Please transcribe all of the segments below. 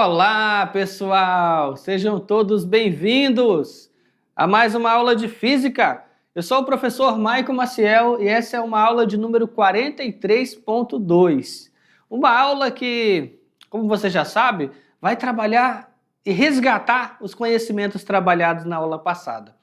Olá, pessoal! Sejam todos bem-vindos a mais uma aula de Física. Eu sou o professor Maico Maciel e essa é uma aula de número 43.2. Uma aula que, como você já sabe, vai trabalhar e resgatar os conhecimentos trabalhados na aula passada.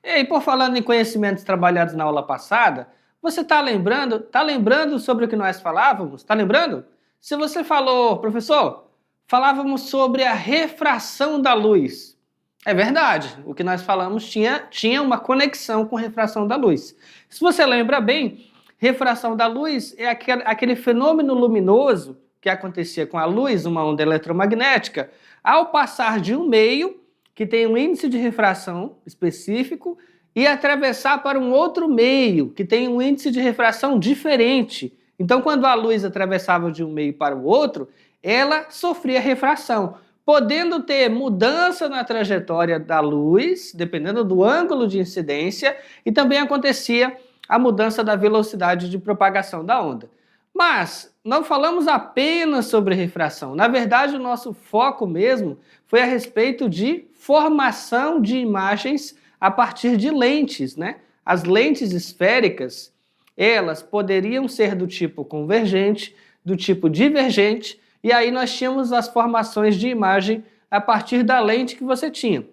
E por falando em conhecimentos trabalhados na aula passada, você está lembrando? Está lembrando sobre o que nós falávamos? Está lembrando? Se você falou, professor, falávamos sobre a refração da luz. É verdade, o que nós falamos tinha uma conexão com refração da luz. Se você lembra bem, refração da luz é aquele fenômeno luminoso que acontecia com a luz, uma onda eletromagnética, ao passar de um meio que tem um índice de refração específico e atravessar para um outro meio que tem um índice de refração diferente. Então, quando a luz atravessava de um meio para o outro, ela sofria refração, podendo ter mudança na trajetória da luz, dependendo do ângulo de incidência, e também acontecia a mudança da velocidade de propagação da onda. Mas não falamos apenas sobre refração. Na verdade, o nosso foco mesmo foi a respeito de formação de imagens a partir de lentes, né? As lentes esféricas, elas poderiam ser do tipo convergente, do tipo divergente, e aí nós tínhamos as formações de imagem a partir da lente que você tinha.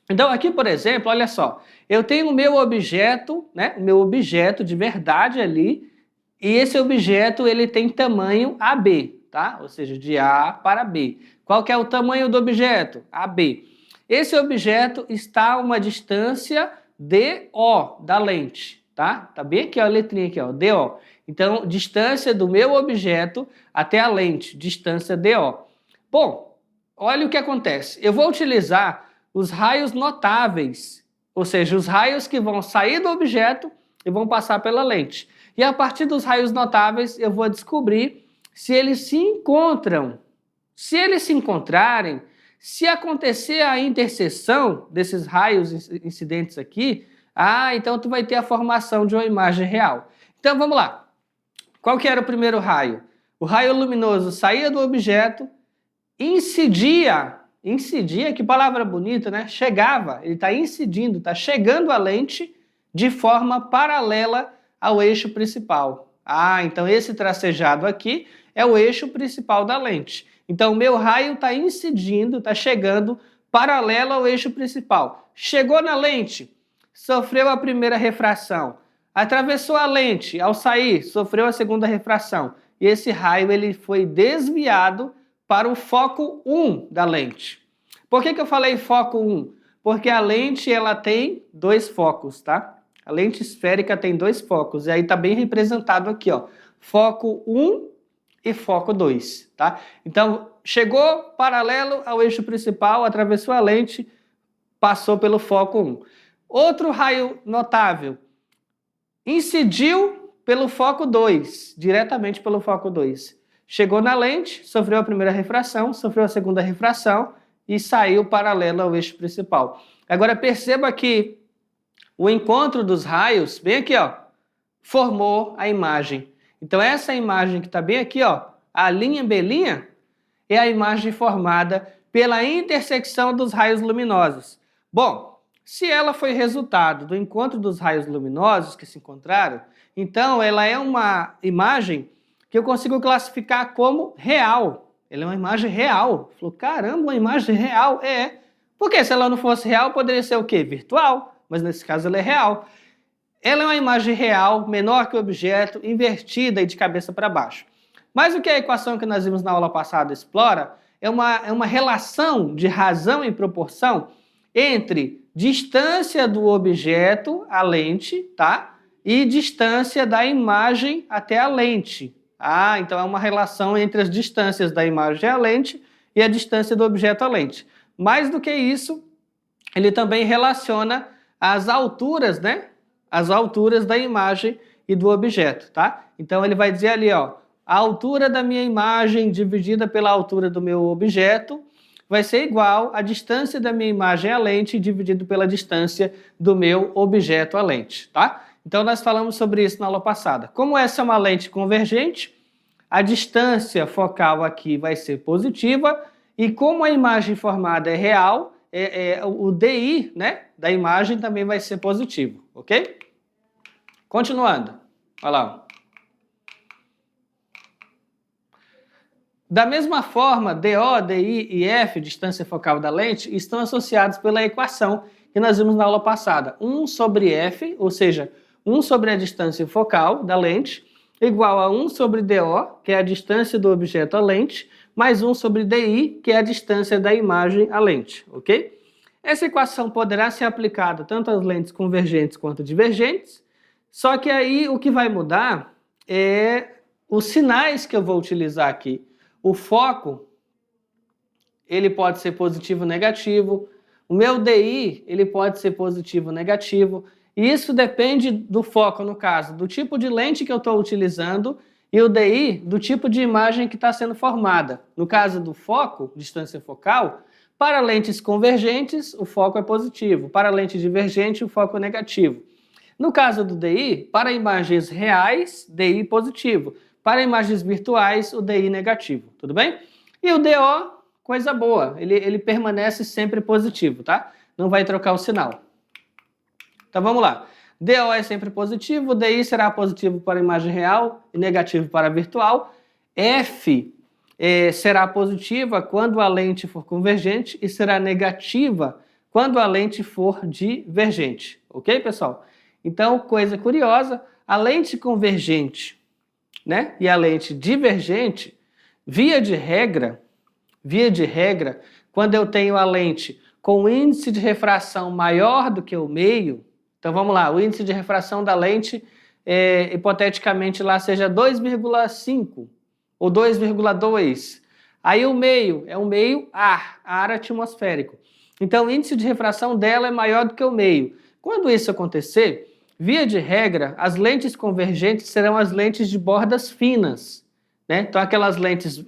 Então aqui, por exemplo, olha só, eu tenho o meu objeto, né? O meu objeto de verdade ali, e esse objeto ele tem tamanho AB, tá? Ou seja, de A para B. Qual que é o tamanho do objeto? AB. Esse objeto está a uma distância DO da lente, tá? Tá bem aqui, ó, a letrinha aqui, ó, DO. Então, distância do meu objeto até a lente, distância DO. Bom, olha o que acontece. Eu vou utilizar os raios notáveis, ou seja, os raios que vão sair do objeto e vão passar pela lente. E a partir dos raios notáveis, eu vou descobrir se eles se encontram. Se eles se encontrarem, se acontecer a interseção desses raios incidentes aqui, então tu vai ter a formação de uma imagem real. Então vamos lá. Qual que era o primeiro raio? O raio luminoso saía do objeto, incidia, que palavra bonita, né? Chegava, ele está incidindo, está chegando à lente de forma paralela ao eixo principal. Então esse tracejado aqui é o eixo principal da lente. Então o meu raio está incidindo, está chegando paralelo ao eixo principal. Chegou na lente, sofreu a primeira refração. Atravessou a lente, ao sair, sofreu a segunda refração. E esse raio ele foi desviado para o foco 1 da lente. Por que eu falei foco 1? Porque a lente ela tem dois focos, tá? A lente esférica tem dois focos. E aí está bem representado aqui, ó. Foco 1 e foco 2, tá? Então, chegou paralelo ao eixo principal, atravessou a lente, passou pelo foco 1. Outro raio notável. Incidiu pelo foco 2, diretamente pelo foco 2. Chegou na lente, sofreu a primeira refração, sofreu a segunda refração e saiu paralelo ao eixo principal. Agora perceba que o encontro dos raios, bem aqui, ó, formou a imagem. Então essa imagem que está bem aqui, ó, a linha belinha, é a imagem formada pela intersecção dos raios luminosos. Bom, se ela foi resultado do encontro dos raios luminosos que se encontraram, então ela é uma imagem que eu consigo classificar como real. Ela é uma imagem real. Falou, caramba, uma imagem real? É. Porque se ela não fosse real, poderia ser o quê? Virtual. Mas nesse caso ela é real. Ela é uma imagem real, menor que o objeto, invertida e de cabeça para baixo. Mas o que a equação que nós vimos na aula passada explora é uma relação de razão e proporção entre distância do objeto, a lente, tá? E distância da imagem até a lente. Então é uma relação entre as distâncias da imagem à lente e a distância do objeto à lente. Mais do que isso, ele também relaciona as alturas, né? As alturas da imagem e do objeto, tá? Então ele vai dizer ali, ó, a altura da minha imagem dividida pela altura do meu objeto vai ser igual à distância da minha imagem à lente dividido pela distância do meu objeto à lente, tá? Então nós falamos sobre isso na aula passada. Como essa é uma lente convergente, a distância focal aqui vai ser positiva E como a imagem formada é real, o DI, né, da imagem também vai ser positivo, ok? Continuando, olha lá. Da mesma forma, DO, DI e F, distância focal da lente, estão associados pela equação que nós vimos na aula passada. 1 sobre F, ou seja, 1 sobre a distância focal da lente, igual a 1 sobre DO, que é a distância do objeto à lente, mais 1 sobre DI, que é a distância da imagem à lente, ok? Essa equação poderá ser aplicada tanto às lentes convergentes quanto divergentes, só que aí o que vai mudar é os sinais que eu vou utilizar aqui. O foco, ele pode ser positivo ou negativo. O meu DI, ele pode ser positivo ou negativo. E isso depende do foco, no caso, do tipo de lente que eu estou utilizando e o DI do tipo de imagem que está sendo formada. No caso do foco, distância focal, para lentes convergentes, o foco é positivo. Para lente divergente, o foco é negativo. No caso do DI, para imagens reais, DI positivo. Para imagens virtuais, o DI negativo, tudo bem? E o DO, coisa boa, ele permanece sempre positivo, tá? Não vai trocar o sinal. Então vamos lá. DO é sempre positivo, DI será positivo para imagem real e negativo para virtual. F será positiva quando a lente for convergente e será negativa quando a lente for divergente, ok, pessoal? Então, coisa curiosa, a lente convergente, né, e a lente divergente, via de regra, quando eu tenho a lente com índice de refração maior do que o meio, então vamos lá, o índice de refração da lente, hipoteticamente lá seja 2,5 ou 2,2, aí o meio é um meio ar atmosférico. Então o índice de refração dela é maior do que o meio. Quando isso acontecer, via de regra, as lentes convergentes serão as lentes de bordas finas, né? Então, aquelas lentes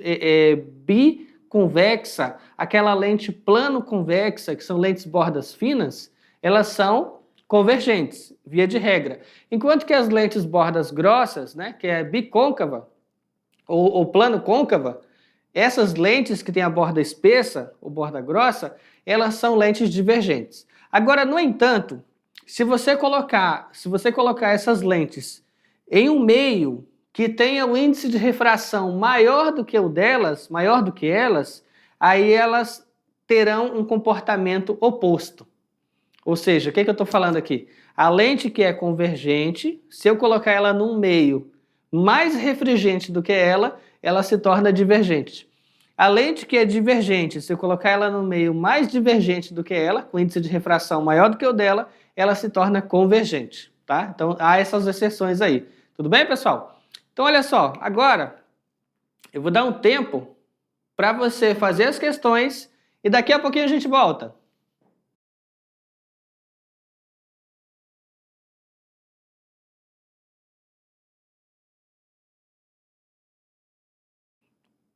biconvexa, aquela lente plano-convexa, que são lentes bordas finas, elas são convergentes, via de regra. Enquanto que as lentes bordas grossas, né, que é bicôncava ou plano-côncava, essas lentes que têm a borda espessa ou borda grossa, elas são lentes divergentes. Agora, no entanto, se você colocar essas lentes em um meio que tenha o índice de refração maior do que elas, aí elas terão um comportamento oposto. Ou seja, o que eu estou falando aqui? A lente que é convergente, se eu colocar ela num meio mais refringente do que ela se torna divergente. A lente que é divergente, se eu colocar ela no meio mais divergente do que ela, com índice de refração maior do que o dela, ela se torna convergente, tá? Então, há essas exceções aí. Tudo bem, pessoal? Então, olha só, agora eu vou dar um tempo para você fazer as questões e daqui a pouquinho a gente volta.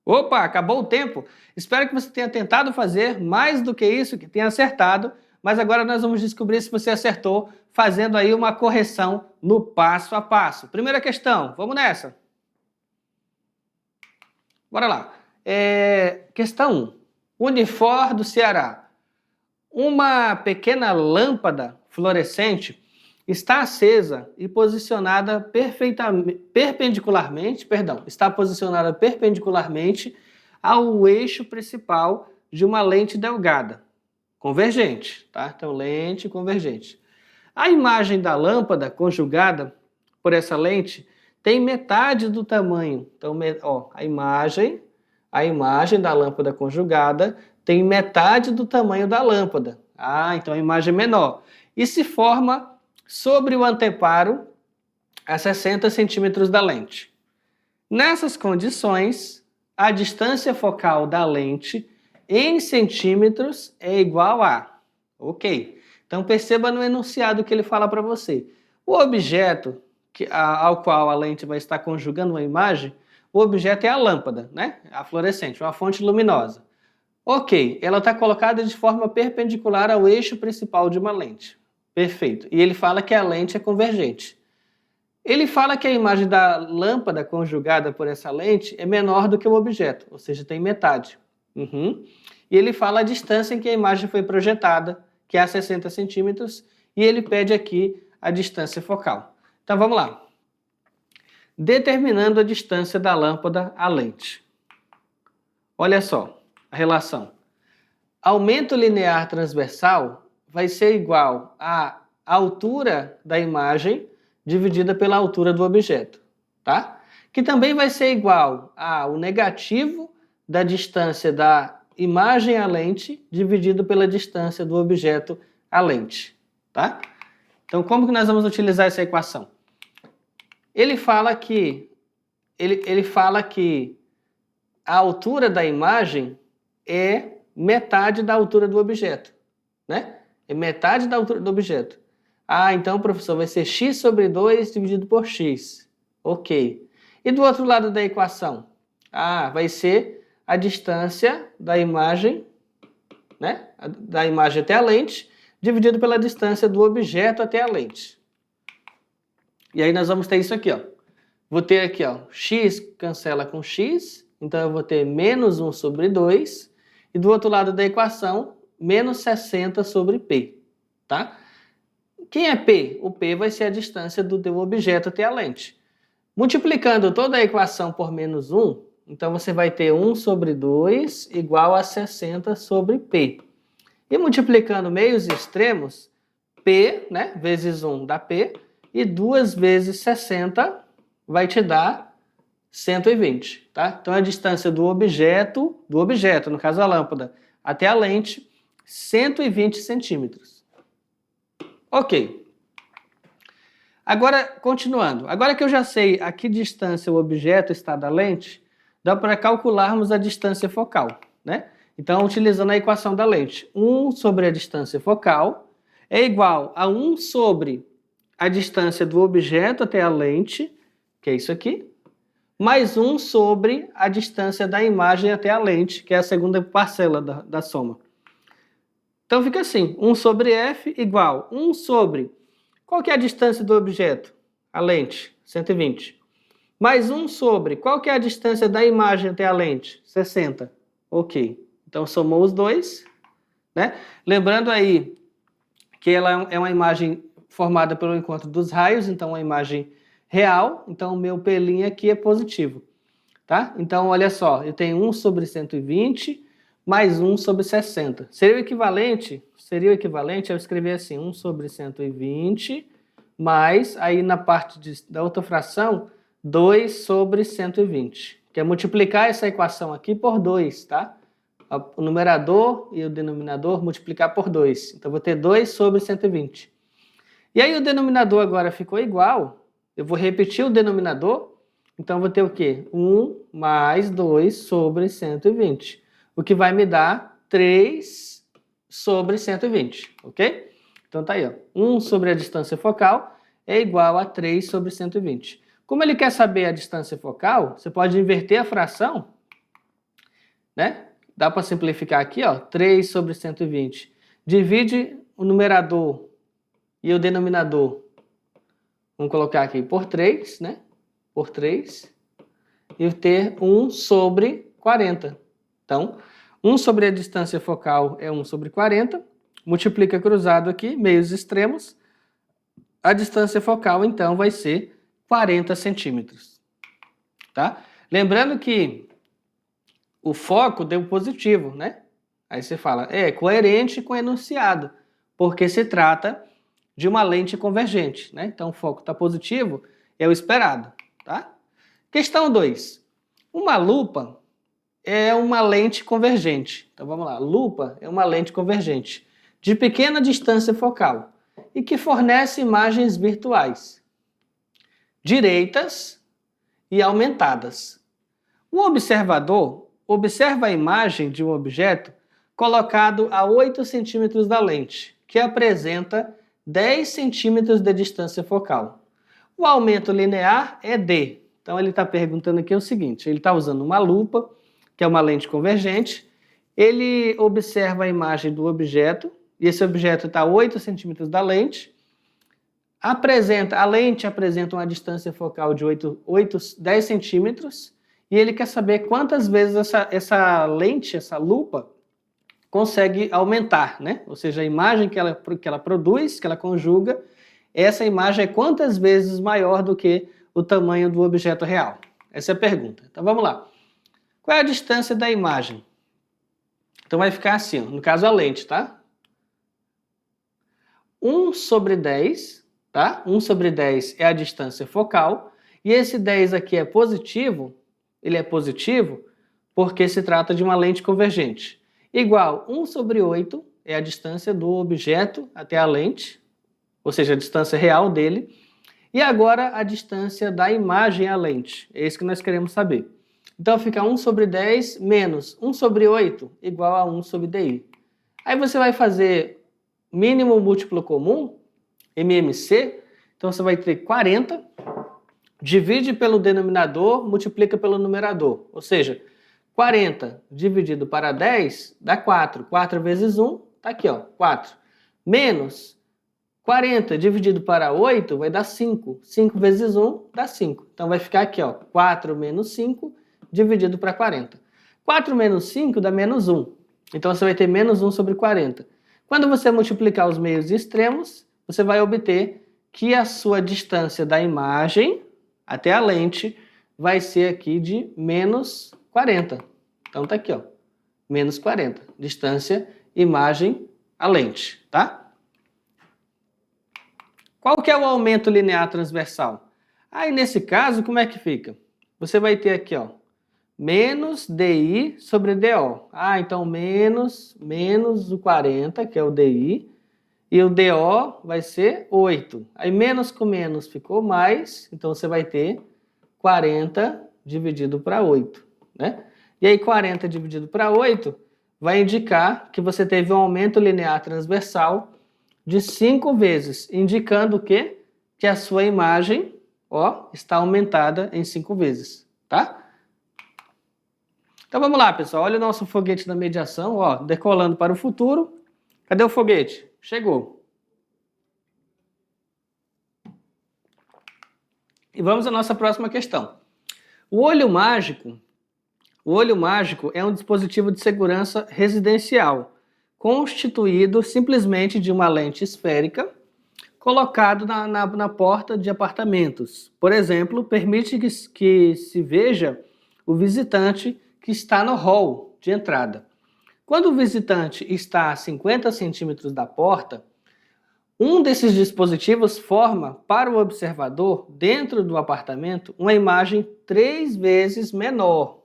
Opa, acabou o tempo. Espero que você tenha tentado fazer mais do que isso, que tenha acertado, mas agora nós vamos descobrir se você acertou, fazendo aí uma correção no passo a passo. Primeira questão, vamos nessa. Bora lá. Questão 1. Unifor do Ceará. Uma pequena lâmpada fluorescente está acesa e posicionada perpendicularmente ao eixo principal de uma lente delgada, convergente, tá? Então, lente convergente. A imagem da lâmpada conjugada por essa lente tem metade do tamanho. Então, a imagem da lâmpada conjugada tem metade do tamanho da lâmpada. Então a imagem é menor. E se forma sobre o anteparo a 60 centímetros da lente. Nessas condições, a distância focal da lente em centímetros é igual a... Ok. Então perceba no enunciado que ele fala para você. O objeto ao qual a lente vai estar conjugando uma imagem, o objeto é a lâmpada, né? A fluorescente, uma fonte luminosa. Ok, ela está colocada de forma perpendicular ao eixo principal de uma lente. Perfeito. E ele fala que a lente é convergente. Ele fala que a imagem da lâmpada conjugada por essa lente é menor do que o objeto, ou seja, tem metade. Uhum. E ele fala a distância em que a imagem foi projetada, que é a 60 centímetros, e ele pede aqui a distância focal. Então vamos lá. Determinando a distância da lâmpada à lente. Olha só a relação. Aumento linear transversal vai ser igual à altura da imagem dividida pela altura do objeto, tá? Que também vai ser igual ao negativo da distância da imagem à lente dividido pela distância do objeto à lente, tá? Então, como que nós vamos utilizar essa equação? Ele fala que a altura da imagem é metade da altura do objeto, né? É metade da altura do objeto. Ah, então, professor, vai ser x sobre 2 dividido por x. Ok. E do outro lado da equação? Ah, vai ser a distância da imagem, né? Da imagem até a lente, dividido pela distância do objeto até a lente. E aí nós vamos ter isso aqui, ó. Vou ter aqui, ó, x cancela com x, então eu vou ter menos 1 sobre 2. E do outro lado da equação, menos 60 sobre P, tá? Quem é P? O P vai ser a distância do teu objeto até a lente. Multiplicando toda a equação por menos 1, então você vai ter 1 sobre 2 igual a 60 sobre P. E multiplicando meios e extremos, P, né, vezes 1 dá P, e 2 vezes 60 vai te dar 120, tá? Então a distância do objeto, no caso a lâmpada, até a lente, 120 centímetros. Ok. Agora, continuando. Agora que eu já sei a que distância o objeto está da lente, dá para calcularmos a distância focal, né? Então, utilizando a equação da lente, 1 sobre a distância focal é igual a 1 sobre a distância do objeto até a lente, que é isso aqui, mais 1 sobre a distância da imagem até a lente, que é a segunda parcela da soma. Então fica assim, 1 sobre f igual 1 sobre... Qual que é a distância do objeto? A lente, 120. Mais 1 sobre... Qual que é a distância da imagem até a lente? 60. Ok. Então somou os dois, né? Lembrando aí que ela é uma imagem formada pelo encontro dos raios, então uma imagem real, então o meu P' aqui é positivo, tá? Então, olha só, eu tenho 1 sobre 120 mais 1 sobre 60. Seria o equivalente eu escrever assim, 1 sobre 120 mais, aí na parte da outra fração, 2 sobre 120, que é multiplicar essa equação aqui por 2, tá? O numerador e o denominador multiplicar por 2. Então, vou ter 2 sobre 120. E aí o denominador agora ficou igual. Eu vou repetir o denominador, então vou ter o quê? 1 mais 2 sobre 120, o que vai me dar 3 sobre 120, ok? Então tá aí, ó. 1 sobre a distância focal é igual a 3 sobre 120. Como ele quer saber a distância focal, você pode inverter a fração, né? Dá para simplificar aqui, ó, 3 sobre 120. Divide o numerador e o denominador. Vamos colocar aqui por 3, né? Por 3. E ter 1 sobre 40. Então, 1 sobre a distância focal é 1 sobre 40. Multiplica cruzado aqui, meios extremos. A distância focal, então, vai ser 40 centímetros. Tá? Lembrando que o foco deu positivo, né? Aí você fala, é coerente com o enunciado, porque se trata de uma lente convergente, né? Então o foco está positivo, é o esperado, tá? Questão 2. Uma lupa é uma lente convergente. Então vamos lá, lupa é uma lente convergente de pequena distância focal e que fornece imagens virtuais, direitas e aumentadas. O observador observa a imagem de um objeto colocado a 8 centímetros da lente, que apresenta 10 centímetros de distância focal. O aumento linear é D. Então ele está perguntando aqui o seguinte, ele está usando uma lupa, que é uma lente convergente, ele observa a imagem do objeto, e esse objeto está a 8 centímetros da lente, a lente apresenta uma distância focal de 10 centímetros, e ele quer saber quantas vezes essa lente, essa lupa, consegue aumentar, né? Ou seja, a imagem que ela produz, que ela conjuga, essa imagem é quantas vezes maior do que o tamanho do objeto real? Essa é a pergunta. Então vamos lá. Qual é a distância da imagem? Então vai ficar assim, no caso a lente, tá? 1 sobre 10, tá? 1 sobre 10 é a distância focal, e esse 10 aqui é positivo, ele é positivo porque se trata de uma lente convergente. Igual 1 sobre 8 é a distância do objeto até a lente, ou seja, a distância real dele. E agora a distância da imagem à lente, é isso que nós queremos saber. Então fica 1 sobre 10 menos 1 sobre 8 igual a 1 sobre DI. Aí você vai fazer mínimo múltiplo comum, MMC, então você vai ter 40, divide pelo denominador, multiplica pelo numerador, ou seja, 40 dividido para 10 dá 4, 4 vezes 1, tá aqui ó, 4, menos 40 dividido para 8 vai dar 5, 5 vezes 1 dá 5, então vai ficar aqui ó, 4 menos 5 dividido para 40. 4 menos 5 dá menos 1, então você vai ter menos 1 sobre 40. Quando você multiplicar os meios extremos, você vai obter que a sua distância da imagem até a lente vai ser aqui de menos 40. Então tá aqui, ó, menos 40. Distância, imagem, a lente, tá? Qual que é o aumento linear transversal? Aí nesse caso, como é que fica? Você vai ter aqui, ó, menos DI sobre DO. Ah, então menos o 40, que é o DI, e o DO vai ser 8. Aí menos com menos ficou mais, então você vai ter 40 dividido para 8, né? E aí 40 dividido para 8 vai indicar que você teve um aumento linear transversal de 5 vezes, indicando o quê? Que a sua imagem, ó, está aumentada em 5 vezes, tá? Então vamos lá, pessoal. Olha o nosso foguete da mediação, ó, decolando para o futuro. Cadê o foguete? Chegou. E vamos à nossa próxima questão. O olho mágico é um dispositivo de segurança residencial, constituído simplesmente de uma lente esférica colocado na porta de apartamentos. Por exemplo, permite que se veja o visitante que está no hall de entrada. Quando o visitante está a 50 centímetros da porta, um desses dispositivos forma para o observador, dentro do apartamento, uma imagem 3 vezes menor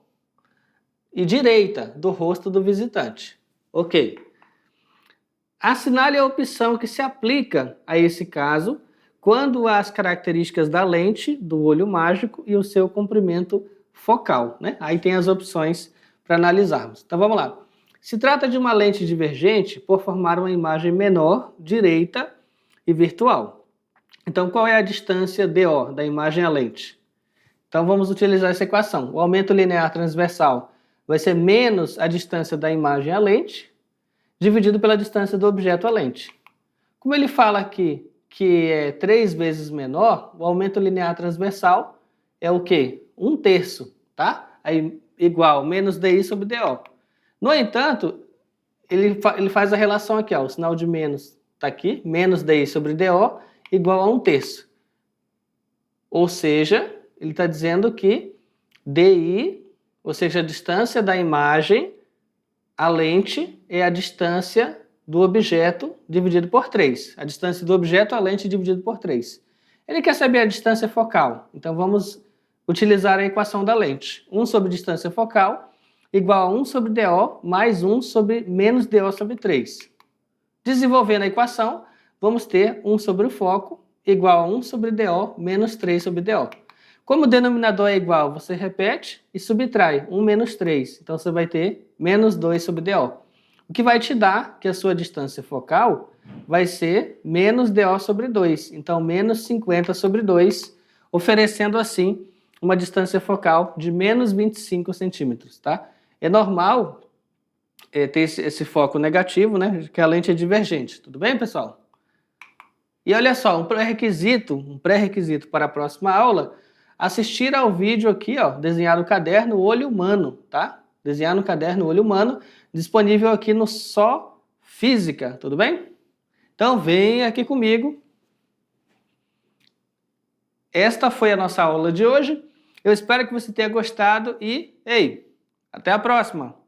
e direita do rosto do visitante. Ok. Assinale a opção que se aplica a esse caso quando as características da lente do olho mágico e o seu comprimento focal, né? Aí tem as opções para analisarmos. Então vamos lá. Se trata de uma lente divergente por formar uma imagem menor, direita e virtual. Então qual é a distância DO da imagem à lente? Então vamos utilizar essa equação. O aumento linear transversal vai ser menos a distância da imagem à lente, dividido pela distância do objeto à lente. Como ele fala aqui que é 3 vezes menor, o aumento linear transversal é o quê? 1/3, tá? Aí igual menos DI sobre DO. No entanto, ele faz a relação aqui, ó, o sinal de menos está aqui, menos DI sobre DO igual a 1/3. Ou seja, ele está dizendo que DI, ou seja, a distância da imagem à lente é a distância do objeto dividido por 3. A distância do objeto à lente dividido por 3. Ele quer saber a distância focal. Então vamos utilizar a equação da lente. 1 sobre distância focal igual a 1 sobre DO mais 1 sobre menos DO sobre 3. Desenvolvendo a equação, vamos ter 1 sobre o foco igual a 1 sobre DO menos 3 sobre DO. Como o denominador é igual, você repete e subtrai 1 menos 3. Então você vai ter menos 2 sobre DO. O que vai te dar que a sua distância focal vai ser menos DO sobre 2. Então menos 50 sobre 2, oferecendo assim uma distância focal de menos 25 centímetros. Tá? É normal ter esse foco negativo, né? Que a lente é divergente. Tudo bem, pessoal? E olha só, um pré-requisito para a próxima aula, assistir ao vídeo aqui, ó, desenhar no caderno Olho Humano, tá? Desenhar no caderno Olho Humano, disponível aqui no Só Física, tudo bem? Então vem aqui comigo. Esta foi a nossa aula de hoje. Eu espero que você tenha gostado e, ei, até a próxima!